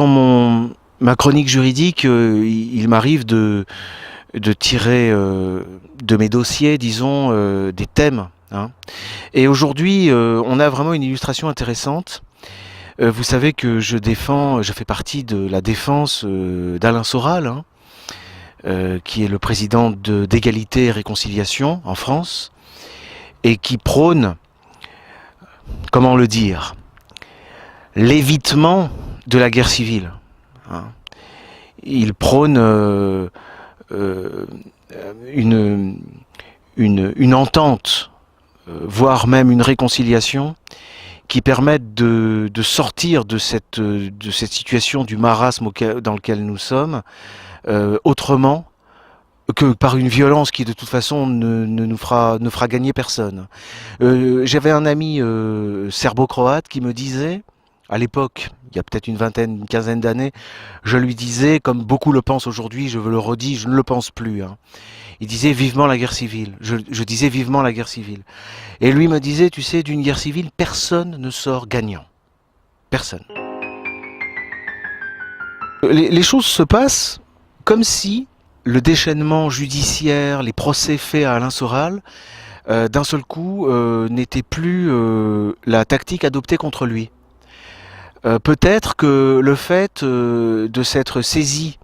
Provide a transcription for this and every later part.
ma chronique juridique, il m'arrive de tirer de mes dossiers, disons, des thèmes, hein. Et aujourd'hui, on a vraiment une illustration intéressante. Vous savez que je fais partie de la défense d'Alain Soral, hein, qui est le président d'Égalité et Réconciliation en France, et qui prône, comment le dire, l'évitement de la guerre civile, hein. Il prône une entente, voire même une réconciliation, qui permette de sortir de cette situation du marasme dans lequel nous sommes, autrement que par une violence qui de toute façon ne fera gagner personne. J'avais un ami serbo-croate qui me disait, à l'époque, il y a peut-être une quinzaine d'années, je lui disais, comme beaucoup le pensent aujourd'hui, je le redis, je ne le pense plus, hein. Il disait vivement la guerre civile. Je disais vivement la guerre civile. Et lui me disait, tu sais, d'une guerre civile, personne ne sort gagnant. Personne. Les choses se passent comme si le déchaînement judiciaire, les procès faits à Alain Soral, d'un seul coup, n'était plus la tactique adoptée contre lui. Peut-être que le fait de s'être saisi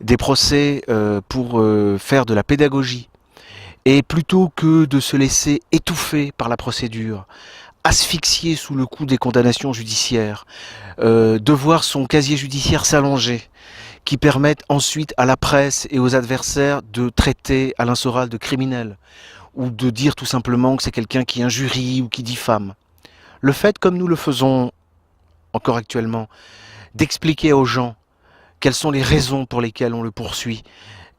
des procès pour faire de la pédagogie, et plutôt que de se laisser étouffer par la procédure, asphyxier sous le coup des condamnations judiciaires, de voir son casier judiciaire s'allonger, qui permettent ensuite à la presse et aux adversaires de traiter Alain Soral de criminel, ou de dire tout simplement que c'est quelqu'un qui injurie ou qui diffame. Le fait, comme nous le faisons encore actuellement, d'expliquer aux gens quelles sont les raisons pour lesquelles on le poursuit,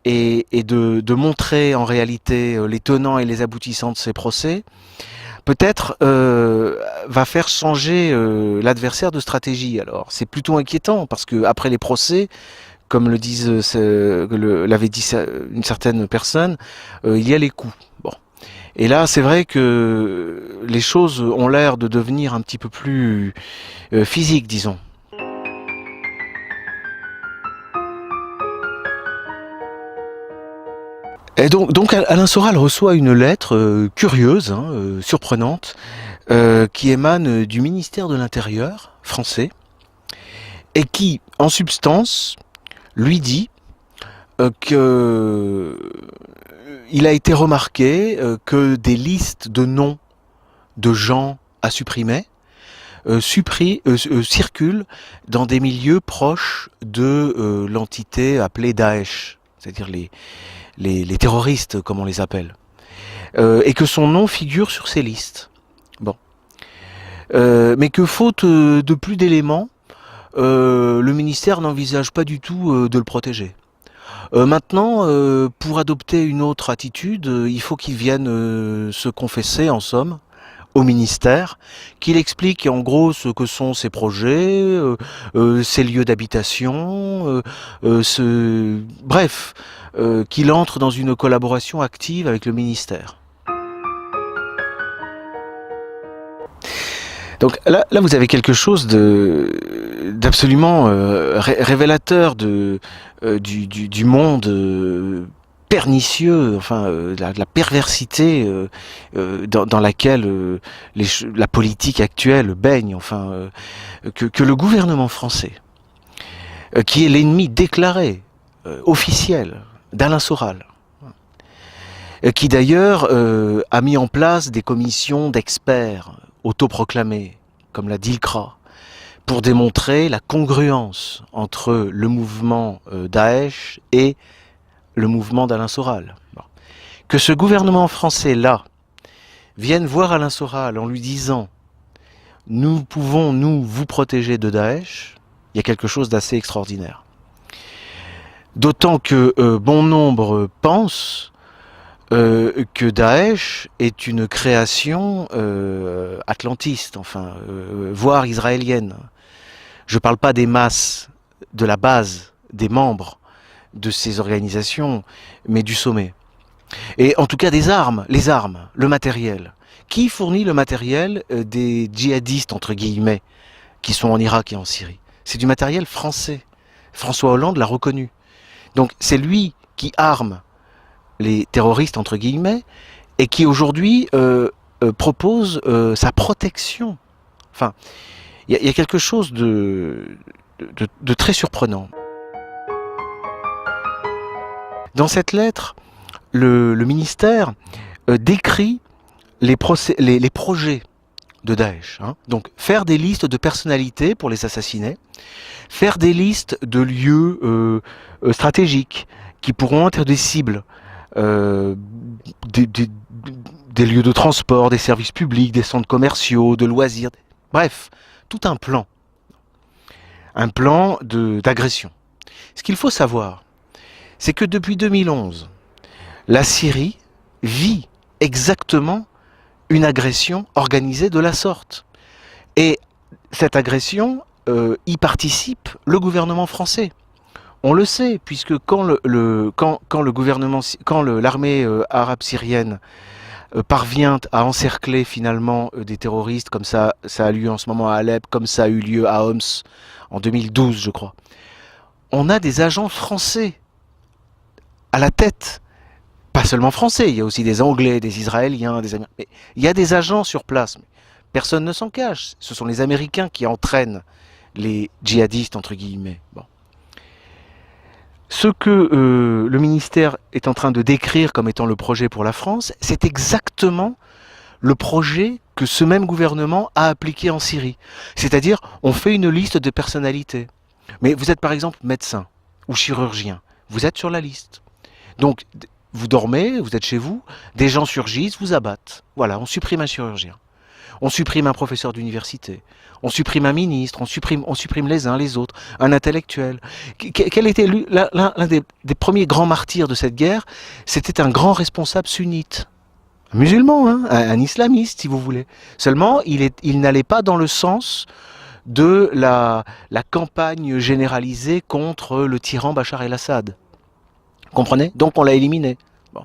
et de montrer en réalité les tenants et les aboutissants de ces procès, peut-être va faire changer l'adversaire de stratégie. Alors c'est plutôt inquiétant, parce que après les procès, comme l'avait dit une certaine personne, il y a les coups. Bon. Et là, c'est vrai que les choses ont l'air de devenir un petit peu plus physiques, disons. Et donc Alain Soral reçoit une lettre curieuse, hein, surprenante, qui émane du ministère de l'Intérieur français, et qui, en substance, lui dit que il a été remarqué que des listes de noms de gens à supprimer circulent dans des milieux proches de l'entité appelée Daesh, c'est-à-dire les terroristes, comme on les appelle, et que son nom figure sur ces listes. Bon. Mais que faute de plus d'éléments, le ministère n'envisage pas du tout de le protéger. Maintenant, pour adopter une autre attitude, il faut qu'il vienne se confesser, en somme, au ministère, qu'il explique en gros ce que sont ses projets, ses lieux d'habitation, bref, qu'il entre dans une collaboration active avec le ministère. Donc là vous avez quelque chose d'absolument révélateur du monde pernicieux, enfin de la perversité dans laquelle la politique actuelle baigne, enfin que le gouvernement français, qui est l'ennemi déclaré, officiel, d'Alain Soral, qui d'ailleurs a mis en place des commissions d'experts autoproclamés, comme la DILCRA, pour démontrer la congruence entre le mouvement Daesh et le mouvement d'Alain Soral. Bon. Que ce gouvernement français-là vienne voir Alain Soral en lui disant « Nous pouvons, nous, vous protéger de Daesh », il y a quelque chose d'assez extraordinaire. D'autant que bon nombre pensent que Daesh est une création atlantiste, enfin, voire israélienne. Je ne parle pas des masses, de la base, des membres de ces organisations, mais du sommet. Et en tout cas des armes, les armes, le matériel. Qui fournit le matériel des djihadistes, entre guillemets, qui sont en Irak et en Syrie? C'est du matériel français. François Hollande l'a reconnu. Donc c'est lui qui arme les terroristes, entre guillemets, et qui aujourd'hui propose sa protection. Enfin, il y a quelque chose de très surprenant. Dans cette lettre, le ministère décrit les projets de Daesh. Hein. Donc faire des listes de personnalités pour les assassiner, faire des listes de lieux stratégiques qui pourront être des cibles, des lieux de transport, des services publics, des centres commerciaux, de loisirs, bref, tout un plan d'agression. Ce qu'il faut savoir, c'est que depuis 2011, la Syrie vit exactement une agression organisée de la sorte. Et cette agression, y participe le gouvernement français. On le sait, puisque quand l'armée arabe syrienne parvient à encercler finalement des terroristes, comme ça a lieu en ce moment à Alep, comme ça a eu lieu à Homs en 2012, je crois, on a des agents français à la tête. Pas seulement français, il y a aussi des Anglais, des Israéliens, des Américains. Mais il y a des agents sur place. Personne ne s'en cache. Ce sont les Américains qui entraînent les djihadistes, entre guillemets. Bon. Ce que le ministère est en train de décrire comme étant le projet pour la France, c'est exactement le projet que ce même gouvernement a appliqué en Syrie. C'est-à-dire, on fait une liste de personnalités. Mais vous êtes par exemple médecin ou chirurgien. Vous êtes sur la liste. Donc, vous dormez, vous êtes chez vous, des gens surgissent, vous abattent. Voilà, on supprime un chirurgien. On supprime un professeur d'université. On supprime un ministre, on supprime les uns, les autres, un intellectuel. Quel était l'un des premiers grands martyrs de cette guerre? C'était un grand responsable sunnite. Un musulman, hein, un islamiste, si vous voulez. Seulement, il n'allait pas dans le sens de la campagne généralisée contre le tyran Bachar el-Assad. Comprenez? Donc on l'a éliminé. Bon.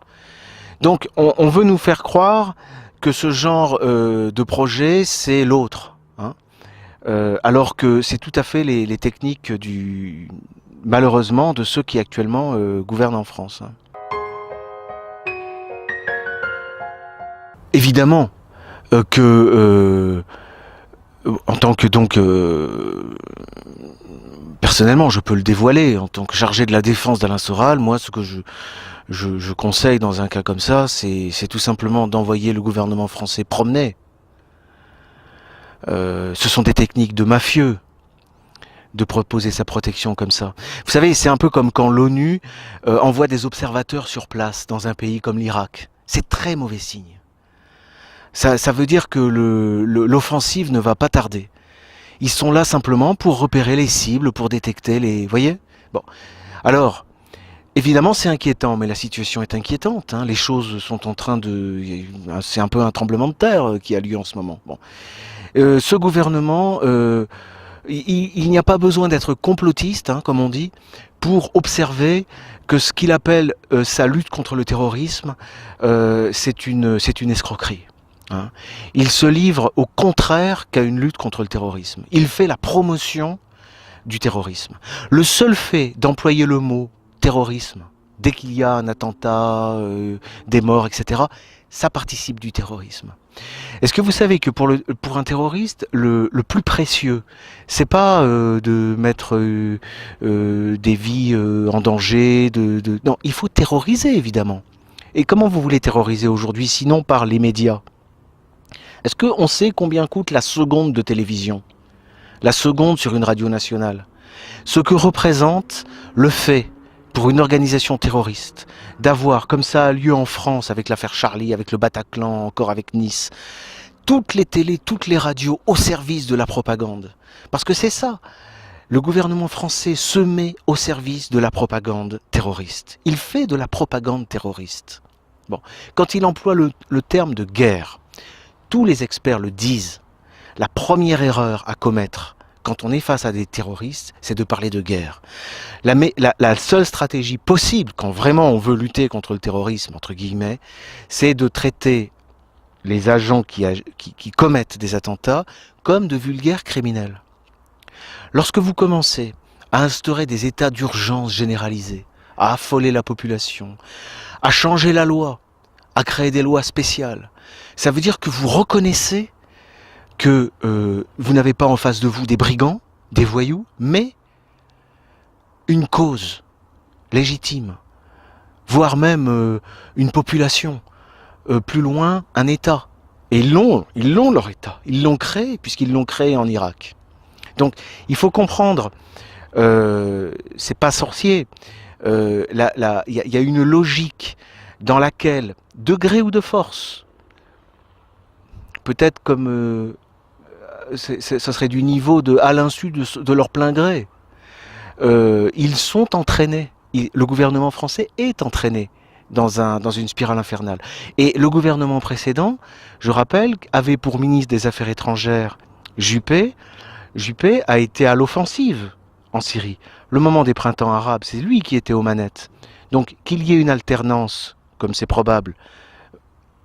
Donc on veut nous faire croire que ce genre de projet, c'est l'autre. Hein, alors que c'est tout à fait les techniques malheureusement, de ceux qui actuellement gouvernent en France. Hein. Évidemment que en tant que personnellement, je peux le dévoiler, en tant que chargé de la défense d'Alain Soral, moi ce que je conseille dans un cas comme ça, c'est tout simplement d'envoyer le gouvernement français promener. Ce sont des techniques de mafieux de proposer sa protection comme ça. Vous savez, c'est un peu comme quand l'ONU envoie des observateurs sur place dans un pays comme l'Irak. C'est très mauvais signe. Ça veut dire que l'offensive ne va pas tarder. Ils sont là simplement pour repérer les cibles, pour détecter les... Vous voyez? Bon. Alors, évidemment, c'est inquiétant, mais la situation est inquiétante. Hein. Les choses sont en train de... C'est un peu un tremblement de terre qui a lieu en ce moment. Bon. Ce gouvernement, il n'y a pas besoin d'être complotiste, hein, comme on dit, pour observer que ce qu'il appelle sa lutte contre le terrorisme, c'est une escroquerie. Hein. Il se livre au contraire qu'à une lutte contre le terrorisme. Il fait la promotion du terrorisme. Le seul fait d'employer le mot terrorisme, dès qu'il y a un attentat, des morts, etc., ça participe du terrorisme. Est-ce que vous savez que pour un terroriste, le plus précieux, c'est pas de mettre des vies en danger, non, il faut terroriser, évidemment. Et comment vous voulez terroriser aujourd'hui, sinon par les médias? Est-ce qu'on sait combien coûte la seconde de télévision? La seconde sur une radio nationale? Ce que représente le fait, pour une organisation terroriste, d'avoir, comme ça a lieu en France avec l'affaire Charlie, avec le Bataclan, encore avec Nice, toutes les télés, toutes les radios au service de la propagande. Parce que c'est ça. Le gouvernement français se met au service de la propagande terroriste. Il fait de la propagande terroriste. Bon. Quand il emploie le terme de guerre, tous les experts le disent, la première erreur à commettre quand on est face à des terroristes, c'est de parler de guerre. La seule stratégie possible, quand vraiment on veut lutter contre le terrorisme, entre guillemets, c'est de traiter les agents qui commettent des attentats comme de vulgaires criminels. Lorsque vous commencez à instaurer des états d'urgence généralisés, à affoler la population, à changer la loi, à créer des lois spéciales, ça veut dire que vous reconnaissez que vous n'avez pas en face de vous des brigands, des voyous, mais une cause légitime, voire même une population, plus loin un État. Et ils l'ont leur État, ils l'ont créé puisqu'ils l'ont créé en Irak. Donc il faut comprendre, c'est pas sorcier, il y a une logique dans laquelle, de gré ou de force, peut-être comme ça serait du niveau de à l'insu de leur plein gré, ils sont entraînés, le gouvernement français est entraîné dans une spirale infernale. Et le gouvernement précédent, je rappelle, avait pour ministre des Affaires étrangères Juppé. Juppé a été à l'offensive en Syrie. Le moment des printemps arabes, c'est lui qui était aux manettes. Donc qu'il y ait une alternance, comme c'est probable,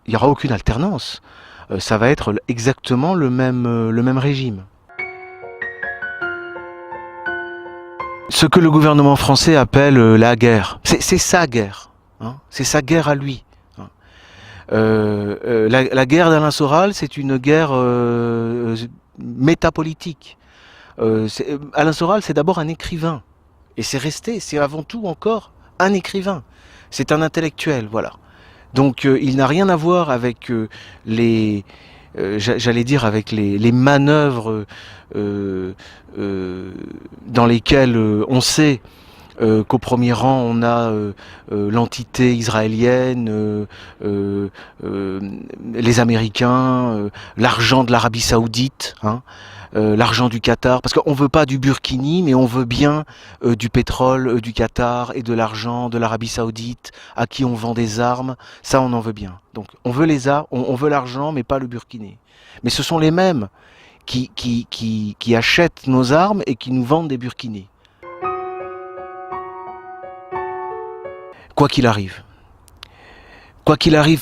il n'y aura aucune alternance. Ça va être exactement le même régime. Ce que le gouvernement français appelle la guerre, c'est sa guerre. Hein, c'est sa guerre à lui. Hein. La guerre d'Alain Soral, c'est une guerre métapolitique. Alain Soral, c'est d'abord un écrivain. Et c'est resté, c'est avant tout encore un écrivain. C'est un intellectuel, voilà. Donc il n'a rien à voir avec j'allais dire avec les manœuvres dans lesquelles on sait qu'au premier rang on a l'entité israélienne, les Américains, l'argent de l'Arabie Saoudite, hein, l'argent du Qatar, parce qu'on ne veut pas du Burkini, mais on veut bien du pétrole du Qatar et de l'argent de l'Arabie Saoudite, à qui on vend des armes, ça on en veut bien. Donc on veut les armes, on veut l'argent, mais pas le Burkini. Mais ce sont les mêmes qui achètent nos armes et qui nous vendent des Burkinis. Quoi qu'il arrive,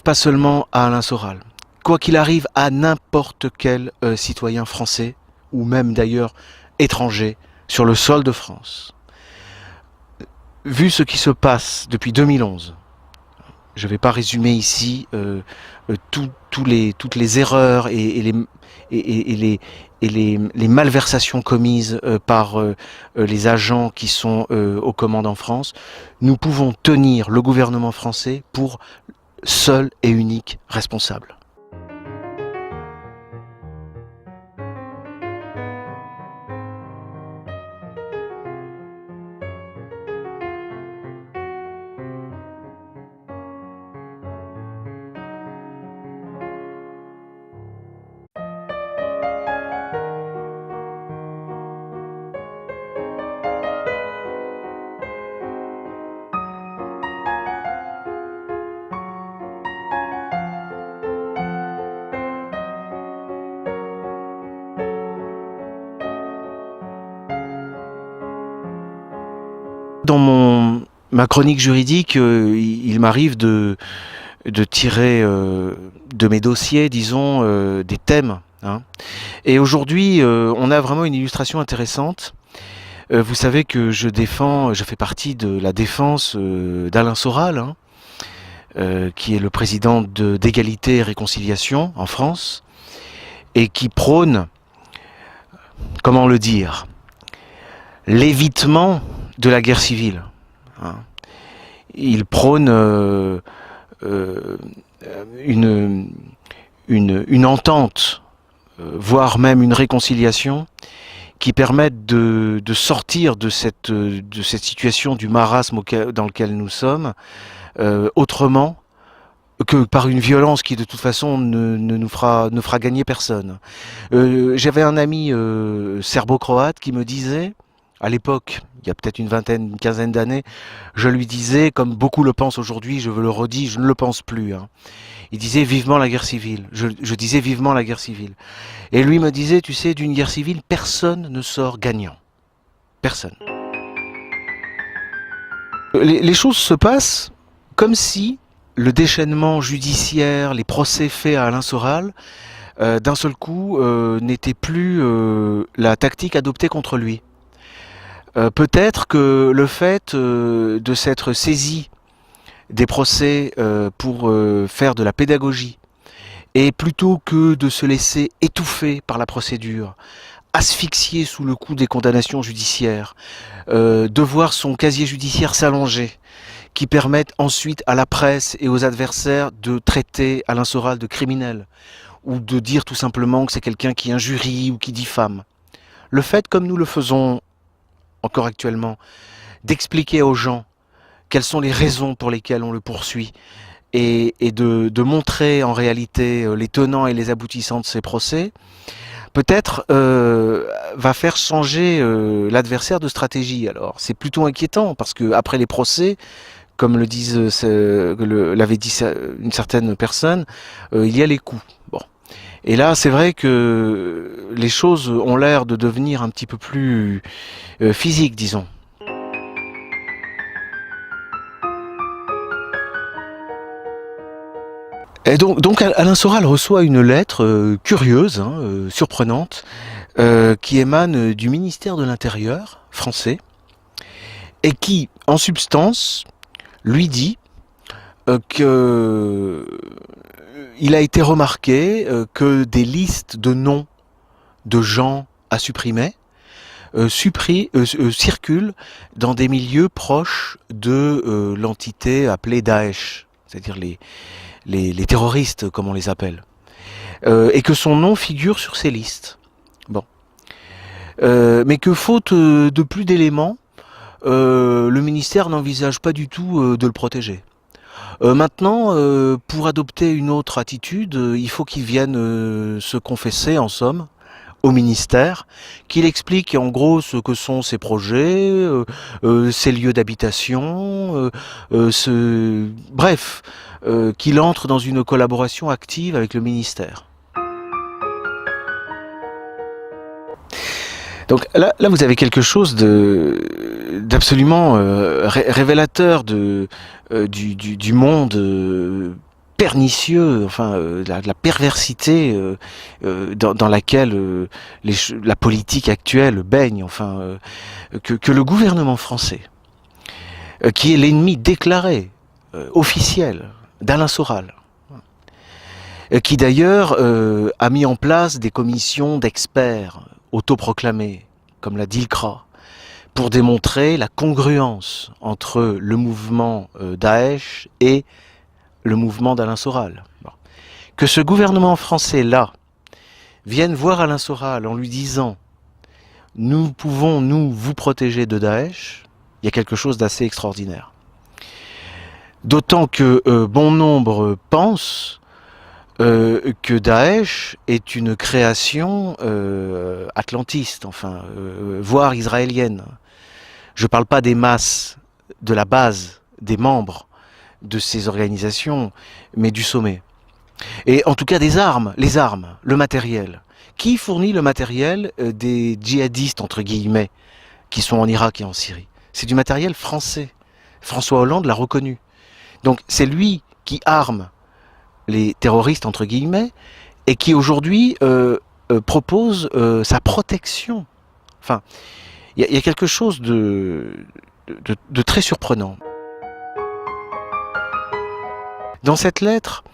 pas seulement à Alain Soral, quoi qu'il arrive à n'importe quel citoyen français, ou même d'ailleurs étranger, sur le sol de France. Vu ce qui se passe depuis 2011, je ne vais pas résumer ici toutes les erreurs et les malversations commises par les agents qui sont aux commandes en France. Nous pouvons tenir le gouvernement français pour seul et unique responsable. Dans ma chronique juridique, il m'arrive de tirer de mes dossiers, disons, des thèmes. Hein. Et aujourd'hui, on a vraiment une illustration intéressante. Vous savez que je fais partie de la défense d'Alain Soral, hein, qui est le président d'Égalité et Réconciliation en France, et qui prône, comment le dire, l'évitement de la guerre civile. Hein. Il prône une entente, voire même une réconciliation, qui permette de sortir de cette situation du marasme dans lequel nous sommes, autrement que par une violence qui de toute façon ne fera gagner personne. J'avais un ami serbo-croate qui me disait, à l'époque, il y a peut-être une quinzaine d'années, je lui disais, comme beaucoup le pensent aujourd'hui, je le redis, je ne le pense plus. Hein. Il disait vivement la guerre civile. Je disais vivement la guerre civile. Et lui me disait, tu sais, d'une guerre civile, personne ne sort gagnant. Personne. Les choses se passent comme si le déchaînement judiciaire, les procès faits à Alain Soral, d'un seul coup, n'était plus la tactique adoptée contre lui. Peut-être que le fait de s'être saisi des procès pour faire de la pédagogie, et plutôt que de se laisser étouffer par la procédure, asphyxier sous le coup des condamnations judiciaires, de voir son casier judiciaire s'allonger, qui permettent ensuite à la presse et aux adversaires de traiter Alain Soral de criminel, ou de dire tout simplement que c'est quelqu'un qui injurie ou qui diffame. Le fait, comme nous le faisons encore actuellement, d'expliquer aux gens quelles sont les raisons pour lesquelles on le poursuit, et de montrer en réalité les tenants et les aboutissants de ces procès, peut-être va faire changer l'adversaire de stratégie. Alors c'est plutôt inquiétant parce que après les procès, comme l'avait dit une certaine personne, il y a les coups. Bon. Et là, c'est vrai que les choses ont l'air de devenir un petit peu plus physiques, disons. Et donc Alain Soral reçoit une lettre curieuse, hein, surprenante, qui émane du ministère de l'Intérieur français, et qui, en substance, lui dit que il a été remarqué que des listes de noms de gens à supprimer circulent dans des milieux proches de l'entité appelée Daesh, c'est-à-dire les terroristes, comme on les appelle, et que son nom figure sur ces listes. Bon. Mais que faute de plus d'éléments, le ministère n'envisage pas du tout de le protéger. Maintenant, pour adopter une autre attitude, il faut qu'il vienne se confesser, en somme, au ministère, qu'il explique en gros ce que sont ses projets, ses lieux d'habitation, bref, qu'il entre dans une collaboration active avec le ministère. Donc là vous avez quelque chose d'absolument révélateur du monde pernicieux, enfin de la perversité dans laquelle la politique actuelle baigne, enfin que le gouvernement français, qui est l'ennemi déclaré, officiel, d'Alain Soral, qui d'ailleurs a mis en place des commissions d'experts autoproclamés, comme la DILCRA, pour démontrer la congruence entre le mouvement Daesh et le mouvement d'Alain Soral. Bon. Que ce gouvernement français-là vienne voir Alain Soral en lui disant « Nous pouvons, nous, vous protéger de Daesh », il y a quelque chose d'assez extraordinaire. D'autant que bon nombre pensent que Daesh est une création atlantiste, enfin, voire israélienne. Je ne parle pas des masses, de la base, des membres de ces organisations, mais du sommet. Et en tout cas des armes, les armes, le matériel. Qui fournit le matériel des djihadistes, entre guillemets, qui sont en Irak et en Syrie? C'est du matériel français. François Hollande l'a reconnu. Donc c'est lui qui arme les terroristes, entre guillemets, et qui aujourd'hui propose sa protection. Enfin, il y a quelque chose de très surprenant. Dans cette lettre,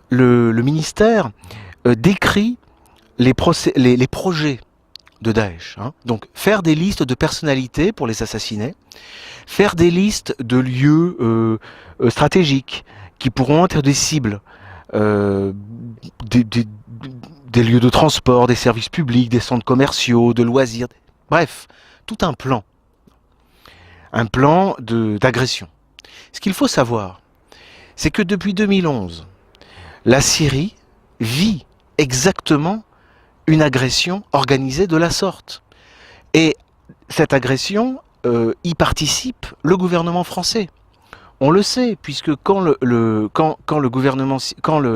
le ministère décrit les projets de Daesh. Hein. Donc faire des listes de personnalités pour les assassiner, faire des listes de lieux stratégiques qui pourront être des cibles, des lieux de transport, des services publics, des centres commerciaux, de loisirs, bref, tout un plan d'agression. Ce qu'il faut savoir, c'est que depuis 2011, la Syrie vit exactement une agression organisée de la sorte. Et cette agression, y participe le gouvernement français. On le sait, puisque quand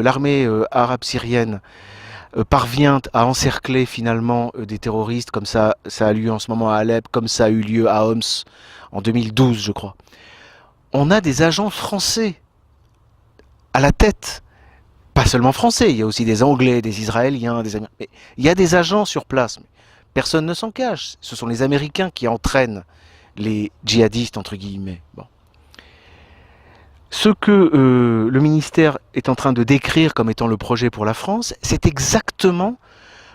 l'armée arabe syrienne parvient à encercler finalement des terroristes, comme ça a lieu en ce moment à Alep, comme ça a eu lieu à Homs en 2012, je crois, on a des agents français à la tête Pas seulement français, il y a aussi des Anglais, des Israéliens, des Américains. Mais il y a des agents sur place. Personne ne s'en cache. Ce sont les Américains qui entraînent les djihadistes, entre guillemets. Bon. Ce que le ministère est en train de décrire comme étant le projet pour la France, c'est exactement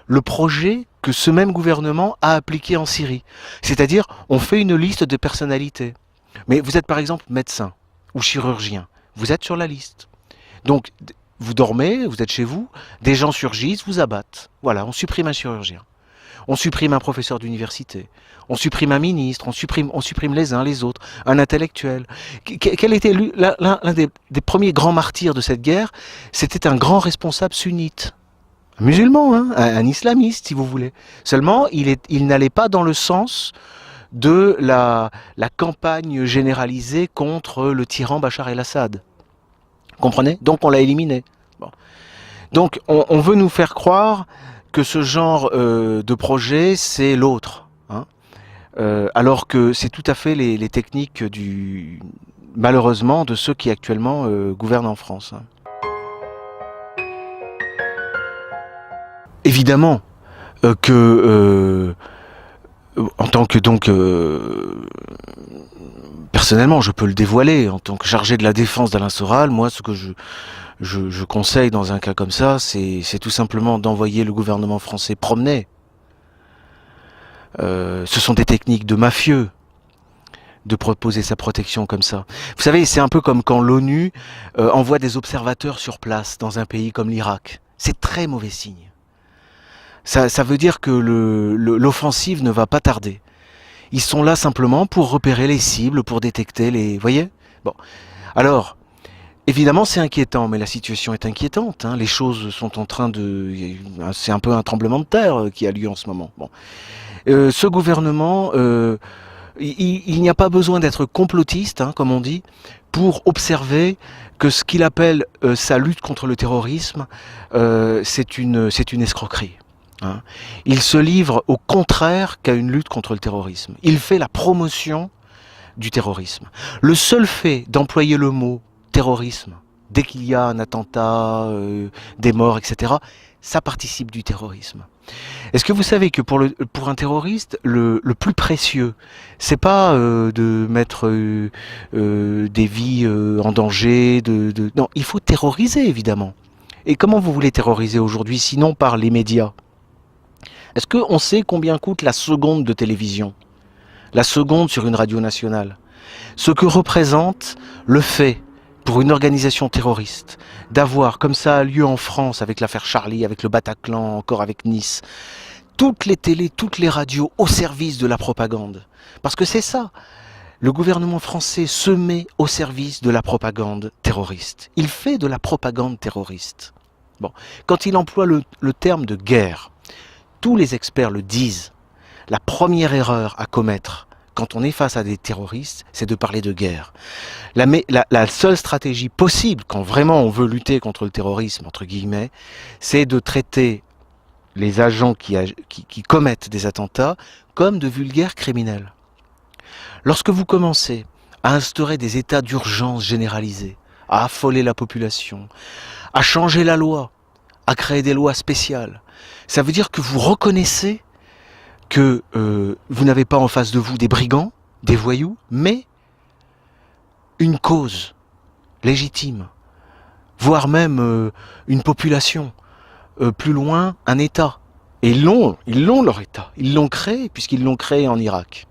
le projet que ce même gouvernement a appliqué en Syrie. C'est-à-dire, on fait une liste de personnalités. Mais vous êtes par exemple médecin ou chirurgien. Vous êtes sur la liste. Donc, vous dormez, vous êtes chez vous, des gens surgissent, vous abattent. Voilà, on supprime un chirurgien. On supprime un professeur d'université. On supprime un ministre, on supprime les uns, les autres, un intellectuel. Quel était l'un des premiers grands martyrs de cette guerre? C'était un grand responsable sunnite. Un musulman, hein, un islamiste, si vous voulez. Seulement, il n'allait pas dans le sens de la campagne généralisée contre le tyran Bachar el-Assad. Comprenez? Donc on l'a éliminé. Bon. Donc on veut nous faire croire que ce genre de projet, c'est l'autre. Hein, alors que c'est tout à fait les techniques malheureusement, de ceux qui actuellement gouvernent en France. Hein. Évidemment que en tant que personnellement, je peux le dévoiler, en tant que chargé de la défense d'Alain Soral, moi ce que je conseille dans un cas comme ça, c'est tout simplement d'envoyer le gouvernement français promener. Ce sont des techniques de mafieux de proposer sa protection comme ça. Vous savez, c'est un peu comme quand l'ONU envoie des observateurs sur place dans un pays comme l'Irak. C'est très mauvais signe. Ça veut dire que l'offensive ne va pas tarder. Ils sont là simplement pour repérer les cibles, pour détecter les... Vous voyez? Bon. Alors, évidemment, c'est inquiétant, mais la situation est inquiétante. Hein. Les choses sont en train de... C'est un peu un tremblement de terre qui a lieu en ce moment. Bon. Ce gouvernement, il n'y a pas besoin d'être complotiste, hein, comme on dit, pour observer que ce qu'il appelle sa lutte contre le terrorisme, c'est une escroquerie. Hein. Il se livre au contraire qu'à une lutte contre le terrorisme. Il fait la promotion du terrorisme. Le seul fait d'employer le mot terrorisme, dès qu'il y a un attentat, des morts, etc., ça participe du terrorisme. Est-ce que vous savez que pour un terroriste, le plus précieux, c'est pas de mettre des vies en danger, non, il faut terroriser évidemment. Et comment vous voulez terroriser aujourd'hui, sinon par les médias? Est-ce qu'on sait combien coûte la seconde de télévision? La seconde sur une radio nationale? Ce que représente le fait, pour une organisation terroriste, d'avoir, comme ça a lieu en France avec l'affaire Charlie, avec le Bataclan, encore avec Nice, toutes les télés, toutes les radios au service de la propagande. Parce que c'est ça. Le gouvernement français se met au service de la propagande terroriste. Il fait de la propagande terroriste. Bon. Quand il emploie le terme de guerre, tous les experts le disent, la première erreur à commettre quand on est face à des terroristes, c'est de parler de guerre. La seule stratégie possible, quand vraiment on veut lutter contre le terrorisme, entre guillemets, c'est de traiter les agents qui commettent des attentats comme de vulgaires criminels. Lorsque vous commencez à instaurer des états d'urgence généralisés, à affoler la population, à changer la loi, à créer des lois spéciales, ça veut dire que vous reconnaissez que vous n'avez pas en face de vous des brigands, des voyous, mais une cause légitime, voire même une population, plus loin, un État. Et ils l'ont leur État, ils l'ont créé, puisqu'ils l'ont créé en Irak.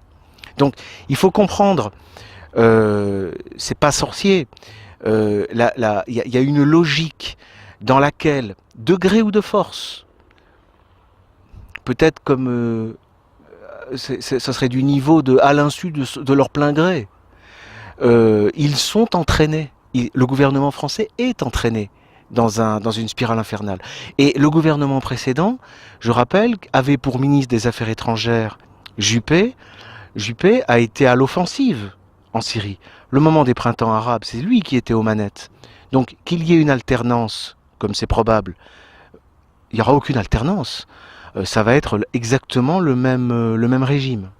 Donc il faut comprendre, c'est pas sorcier, il y a une logique dans laquelle, de gré ou de force, peut-être comme ça serait du niveau à l'insu de leur plein gré. Ils sont entraînés. Le gouvernement français est entraîné dans une spirale infernale. Et le gouvernement précédent, je rappelle, avait pour ministre des Affaires étrangères Juppé. Juppé a été à l'offensive en Syrie. Le moment des printemps arabes, c'est lui qui était aux manettes. Donc qu'il y ait une alternance, comme c'est probable, il n'y aura aucune alternance. Ça va être exactement le même régime.